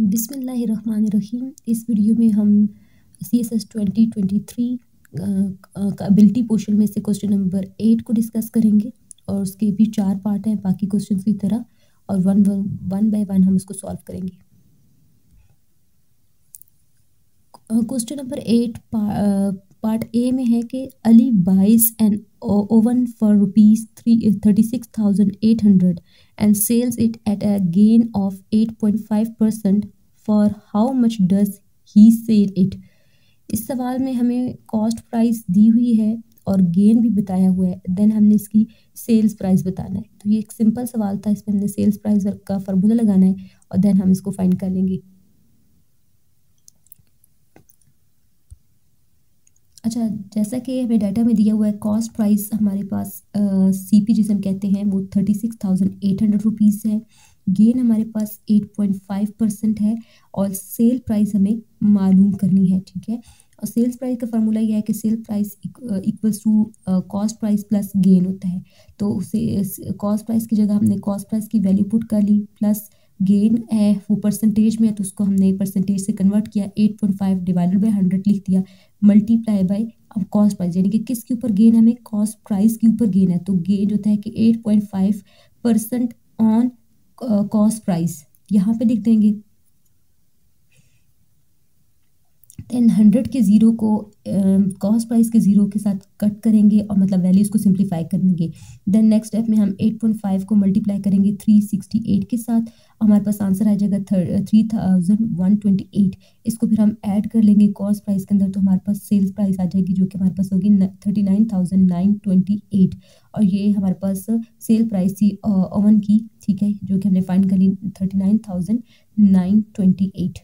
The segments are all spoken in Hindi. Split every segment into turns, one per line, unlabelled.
बिस्मिल्लाहिर्रहमानिर्रहीम। इस वीडियो में हम CSS 2023 का एबिलिटी पोर्शन में से क्वेश्चन नंबर 8 को डिस्कस करेंगे और उसके भी 4 पार्ट हैं बाकी क्वेश्चन की तरह और वन बाय वन हम उसको सॉल्व करेंगे। क्वेश्चन नंबर 8 पार्ट ए में है कि Ali buys an oven for ₹36,800 and sells it at a gain of 8.5%. For how much does he sell it? इस सवाल में हमें कॉस्ट प्राइस दी हुई है और गेन भी बताया हुआ है। देन हमने इसकी सेल्स प्राइस बताना है। तो ये एक सिंपल सवाल था, इसमें हमने सेल्स प्राइस का फार्मूला लगाना है और देन हम इसको फाइंड कर लेंगे। अच्छा, जैसा कि हमें डाटा में दिया हुआ है कॉस्ट प्राइस हमारे पास CP जिसे हम कहते हैं वो 36,800 रुपीज़ है। गेन हमारे पास 8.5% है और सेल प्राइस हमें मालूम करनी है। ठीक है, और सेल्स प्राइस का फार्मूला यह है कि sale price equals to cost price plus gain होता है। तो उसे कॉस्ट प्राइस की जगह हमने कॉस्ट प्राइस की वैल्यू पुट कर ली, प्लस गेन है वो परसेंटेज में है तो उसको हमने परसेंटेज से कन्वर्ट किया, 8.5 डिवाइडेड बाय 100 लिख दिया, मल्टीप्लाई बाय अब कॉस्ट प्राइस, यानी कि किसके ऊपर गेन, हमें कॉस्ट प्राइस के ऊपर गेन है। तो गेन होता है कि 8.5% ऑन कॉस्ट प्राइस, यहाँ पे लिख देंगे। देन 100 के ज़ीरो को कॉस्ट प्राइस के ज़ीरो के साथ कट करेंगे और मतलब वैल्यूज़ को सिंप्लीफाई करेंगे। देन नेक्स्ट स्टेप में हम 8.5 को मल्टीप्लाई करेंगे 368 के साथ, हमारे पास आंसर आ जाएगा 3128। इसको फिर हम ऐड कर लेंगे कॉस्ट प्राइस के अंदर तो हमारे पास सेल्स प्राइस आ जाएगी जो कि हमारे पास होगी 39,928 और ये हमारे पास सेल प्राइस थी ओवन की। ठीक है, जो कि हमने फाइंड कर ली 39,928।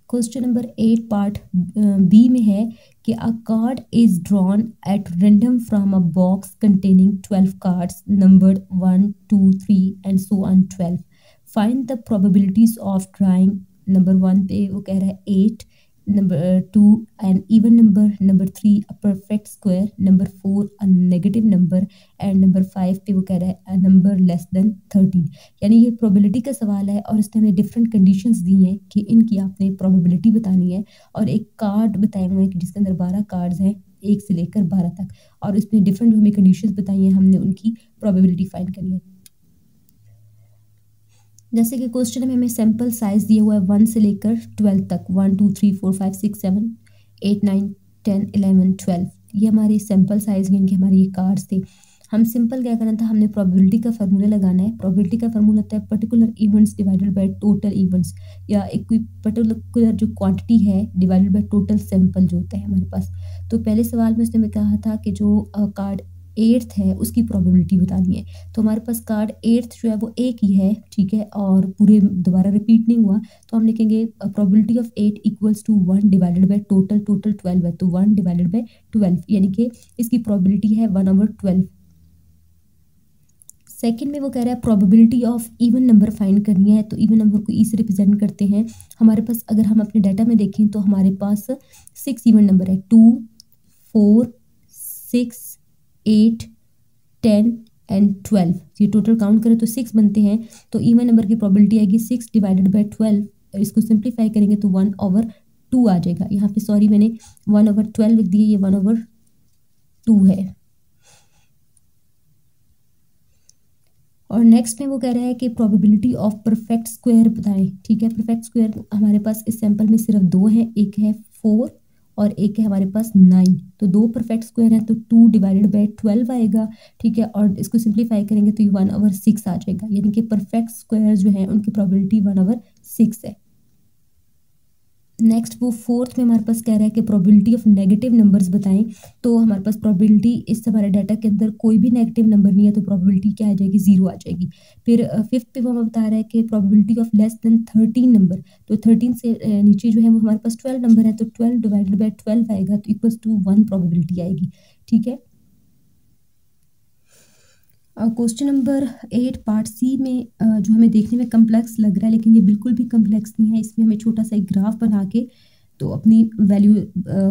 क्वेश्चन नंबर 8 पार्ट बी में है कि a card is drawn at random from a box containing 12 cards numbered 1 2 3 and so on 12। Find the probabilities of drawing. Number 1 पे वो कह रहा है 8, number 2 an even number, number 3 a perfect square, number 4 a negative number and number 5 पे वो कह रहा है अ नंबर लेस देन 13। यानी ये प्रोबेबिलिटी का सवाल है और इसने हमें डिफरेंट कंडीशंस दी हैं कि इनकी आपने प्रोबेबिलिटी बतानी है और एक कार्ड बताए हुए हैं कि जिसके अंदर 12 कार्ड्स हैं 1 से लेकर 12 तक और इसमें डिफरेंट जो हमें कंडीशंस बताई हैं हमने उनकी प्रोबेबिलिटी फाइंड करनी है। जैसे कि क्वेश्चन में हमें सैंपल साइज दिया हुआ है 1 से लेकर 12 तक, 1 2 3 4 5 6 7 8 9 10 11 12, ये हमारे सैंपल साइज यानी कि हमारे ये कार्ड्स थे। हम सिंपल क्या करना था, हमने प्रोबेबिलिटी का फार्मूला लगाना है। प्रोबेबिलिटी का फार्मूला होता है particular events divided by total events, या एक कोई पर्टिकुलर जो क्वांटिटी है डिवाइडेड बाय टोटल सैंपल जो होता है हमारे पास। तो पहले सवाल में उसने हमें कहा था कि जो कार्ड 8th है उसकी प्रोबेबिलिटी बतानी है। तो हमारे पास कार्ड 8th जो है वो एक ही है, ठीक है, और पूरे दोबारा रिपीट नहीं हुआ तो हम लिखेंगे probability of 8 equals to 1 divided by total 12 है तो 1 डिवाइडेड बाय 12, यानी कि इसकी प्रोबेबिलिटी है 1/12। सेकंड में वो कह रहा है probability of even number find करनी है। तो इवन नंबर को ई से रिप्रेजेंट करते हैं। हमारे पास अगर हम अपने डाटा में देखें तो हमारे पास 6 इवन नंबर है, 2 4 6 8 10 एंड 12। ये टोटल काउंट करें तो 6 बनते हैं। तो इवन नंबर की प्रोबेबिलिटी आएगी 6 डिवाइडेड बाय 12, इसको सिंप्लीफाई करेंगे तो 1/2 आ जाएगा। यहाँ पे सॉरी मैंने 1/12 लिख दिया, ये 1/2 है। और नेक्स्ट में वो कह रहा है कि प्रोबेबिलिटी ऑफ परफेक्ट स्क्वायर बताएं। ठीक है, परफेक्ट स्क्वायर हमारे पास इस सैंपल में सिर्फ 2 हैं, एक है 4 और एक है हमारे पास 9। तो 2 परफेक्ट स्क्वायर हैं तो 2 डिवाइडेड बाय 12 आएगा। ठीक है, और इसको सिंप्लीफाई करेंगे तो ये 1/6 आ जाएगा, यानी कि परफेक्ट स्क्वायर जो है उनकी प्रोबेबिलिटी 1/6 है। नेक्स्ट वो फोर्थ में हमारे पास कह रहा है कि प्रोबेबिलिटी ऑफ नेगेटिव नंबर्स बताएं। तो हमारे पास प्रोबेबिलिटी इस हमारे डाटा के अंदर कोई भी नेगेटिव नंबर नहीं है तो प्रोबेबिलिटी क्या आ जाएगी, 0 आ जाएगी। फिर फिफ्थ पे वो हमें बता रहा है कि probability of less than 13 number, तो 13 से नीचे जो है वो हमारे पास 12 नंबर है तो 12 डिवाइडेड बाय 12 आएगा तो इक्वल्स टू 1 प्रोबेबिलिटी आएगी। ठीक है, क्वेश्चन नंबर 8 पार्ट सी में जो हमें देखने में कम्प्लेक्स लग रहा है लेकिन ये बिल्कुल भी कम्प्लेक्स नहीं है। इसमें हमें छोटा सा एक ग्राफ बना के तो अपनी वैल्यू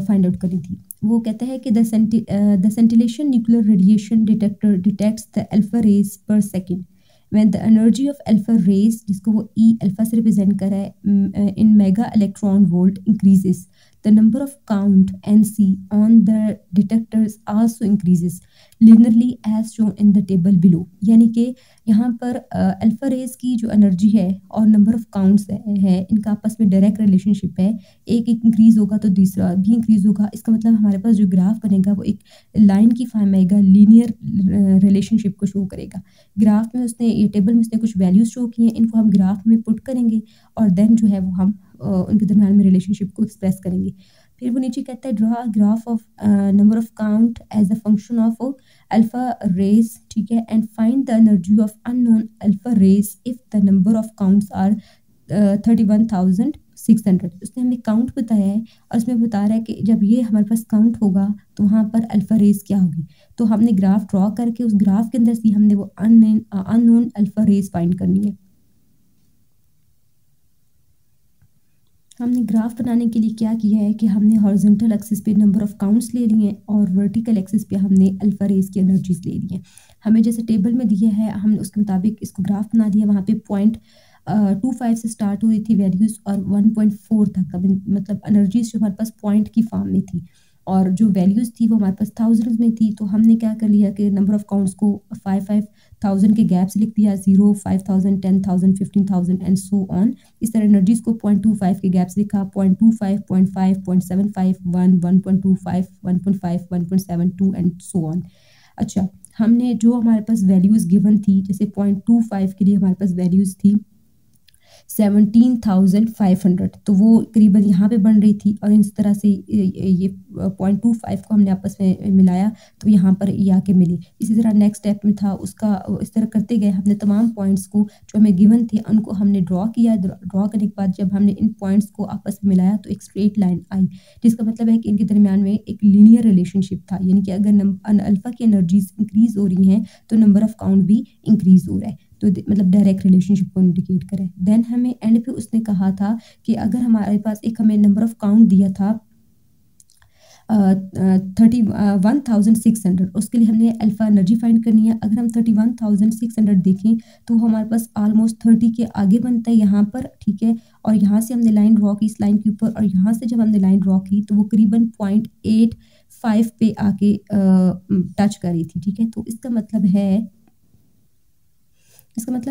फाइंड आउट करनी थी। वो कहता है कि the scintillation nuclear radiation detector detects the alpha rays per second when the energy of alpha rays, जिसको वो ई अल्फा से रिप्रेजेंट कर रहा है, in mega electron volt increases, the number of count N C on the detectors also increases linearly as shown in the table below. यानी कि यहाँ पर अल्फा रेज की जो एनर्जी है और नंबर ऑफ काउंट्स है इनका आपस में डायरेक्ट रिलेशनशिप है। एक इंक्रीज होगा तो दूसरा भी इंक्रीज होगा। इसका मतलब हमारे पास जो ग्राफ बनेगा वो एक लाइन की फॉर्म आएगा, लीनियर रिलेशनशिप को शो करेगा। ग्राफ में उसने ये टेबल में उसने कुछ वैल्यूज शो की हैं, इनको हम ग्राफ में पुट करेंगे और देन जो है वो हम उनके दरम्यान में रिलेशनशिप को एक्सप्रेस करेंगे। फिर वो नीचे कहता है draw graph of number of count as a function of alpha rays, ठीक है, and find the energy of unknown alpha rays if the number of counts are 31,600। उसने हमें काउंट बताया है और उसमें बता रहा है कि जब ये हमारे पास काउंट होगा तो वहाँ पर अल्फा रेज क्या होगी। तो हमने ग्राफ ड्रॉ करके उस ग्राफ के अंदर से हमने वो अननोन अल्फा रेज फाइंड करनी है। हमने ग्राफ बनाने के लिए क्या किया है कि हमने हॉरिजॉन्टल एक्सिस पे नंबर ऑफ काउंट्स ले लिए हैं और वर्टिकल एक्सिस पे हमने अल्फा रेज की एनर्जीज ले ली हैं। हमें जैसे टेबल में दिया है हमने उसके मुताबिक इसको ग्राफ बना दिया। वहाँ पे 0.25 से स्टार्ट हुई थी वैल्यूज़ और 1.4 तक मतलब एनर्जीज जो हमारे पास पॉइंट की फॉर्म में थी और जो वैल्यूज़ थी वो हमारे पास थाउजेंड्स में थी। तो हमने क्या कर लिया कि नंबर ऑफ काउंट्स को 5,000 के गैप से लिख दिया, 0, 5,000, 10,000, 15,000 एंड सो ऑन। इस तरह एनर्जीज को 0.25 के गैप से लिखा, 0.25, 0.5, 0.75, 1, 1.25, 1.5, 1.72 एंड सो ऑन। अच्छा, हमने जो हमारे पास वैल्यूज़ गिवन थी, जैसे 0.25 के लिए हमारे पास वैल्यूज़ थी 17,500, तो वो करीबन यहाँ पे बन रही थी और इस तरह से ये 0.25 को हमने आपस में मिलाया तो यहाँ पर ये आके मिली। इसी तरह नेक्स्ट स्टेप में था उसका इस तरह करते गए। हमने तमाम पॉइंट्स को जो हमें गिवन थे उनको हमने ड्रॉ किया। ड्रॉ करने के बाद जब हमने इन पॉइंट्स को आपस में मिलाया तो एक स्ट्रेट लाइन आई, जिसका मतलब है कि इनके दरमियान में एक लीनियर रिलेशनशिप था। यानी कि अगर अल्फा की एनर्जीज इंक्रीज हो रही हैं तो नंबर ऑफ काउंट भी इंक्रीज हो रहा है, तो मतलब डायरेक्ट रिलेशनशिप को इंडिकेट करे। देन हमें एंड पे उसने कहा था कि अगर हमारे पास एक हमें नंबर ऑफ काउंट दिया था 31,600, उसके लिए हमने अल्फा एनर्जी फाइंड करनी है। अगर हम 31,600 देखें तो हमारे पास ऑलमोस्ट 30 के आगे बनता है यहाँ पर, ठीक है। और यहाँ से हमने लाइन ड्रॉ की इस लाइन के ऊपर और यहाँ से जब हमने लाइन ड्रॉ की तो वो करीबन 0.85 पे आके टच कर रही थी, ठीक है। तो इसका मतलब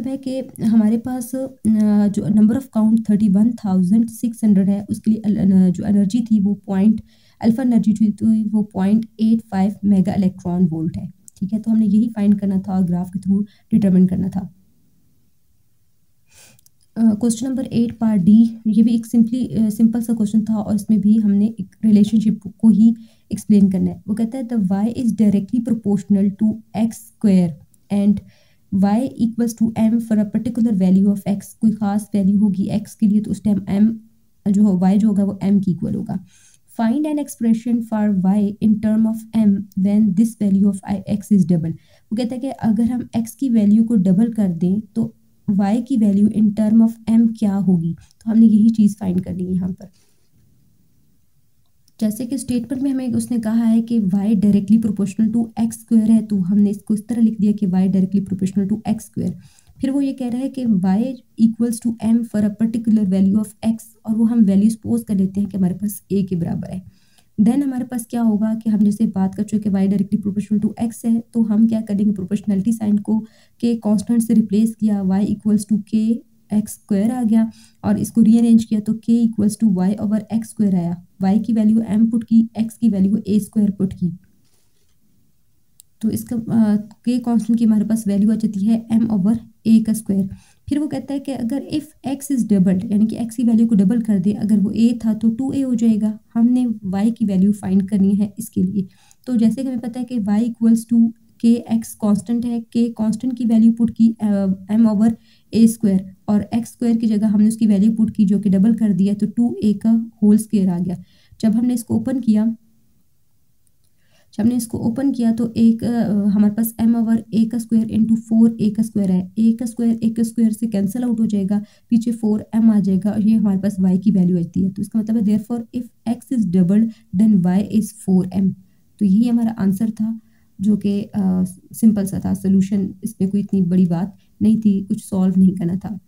है कि हमारे पास जो नंबर ऑफ काउंट 31,600 है उसके लिए जो एनर्जी थी वो अल्फा एनर्जी थी तो वो 0.85 मेगा इलेक्ट्रॉन वोल्ट है, ठीक है। तो हमने यही फाइंड करना था और ग्राफ के थ्रू डिटरमिन करना था। क्वेश्चन नंबर 8 पार्ट डी, ये भी एक सिंपल सा क्वेश्चन था और इसमें भी हमने एक रिलेशनशिप को ही एक्सप्लेन करना है। वो कहता है the y is directly proportional to x square and y equals to m for a particular value of x। कोई खास वैल्यू होगी x के लिए तो उस टाइम m जो हो y जो होगा वो m की इक्वल होगा। Find an expression for y in term of m when this value of x is double. वो कहता है कि अगर हम x की वैल्यू को डबल कर दें तो y की value in term of m क्या होगी। तो हमने यही चीज़ फाइंड करनी है यहाँ पर। जैसे कि स्टेटमेंट में हमें उसने कहा है कि y directly proportional to x square है, तो हमने इसको इस तरह लिख दिया कि y directly proportional to x square. फिर वो ये कह रहा है कि y equals to m for a particular value of x, और वो हम वैल्यू सपोज कर लेते हैं कि हमारे पास a के बराबर है। देन हमारे पास क्या होगा कि हम जैसे बात कर चुके y directly proportional to x है, तो हम क्या करेंगे प्रोपोर्शनलिटी साइन को के कांस्टेंट से रिप्लेस किया, y equals to k X square आ गया और इसको रीअरेंज किया तो k equals to Y over X square आया। y की वैल्यू m पुट की, x की वैल्यू a स्क्वायर पुट की, तो इसका k कांस्टेंट की हमारे पास वैल्यू आ जाती है m ओवर a का स्क्वायर। फिर वो कहता है कि अगर इफ़ x इज़ डबल्ड, यानी कि x की वैल्यू को डबल कर दे, अगर वो a था तो 2a हो जाएगा। हमने y की वैल्यू फाइंड करनी है इसके लिए। तो जैसे कि हमें पता है कि y इक्वल्स टू के एक्स कांस्टेंट है, के कांस्टेंट की वैल्यू पुट की m ओवर a स्क्वायर और x स्क्वायर की जगह हमने उसकी वैल्यू पुट की जो कि डबल कर दिया तो 2a का होल स्क्वायर आ गया। जब हमने इसको ओपन किया तो एक हमारे पास m ओवर a का स्क्वायर इंटू 4a का स्क्वायर है। a का स्क्वायर से कैंसिल आउट हो जाएगा, पीछे 4m आ जाएगा और ये हमारे पास y की वैल्यू आती है। तो इसका मतलब है therefore if x is doubled then y is 4m। तो यही हमारा आंसर था जो कि सिंपल सा था, सोल्यूशन इसमें कोई इतनी बड़ी बात नहीं थी, कुछ सॉल्व नहीं करना था।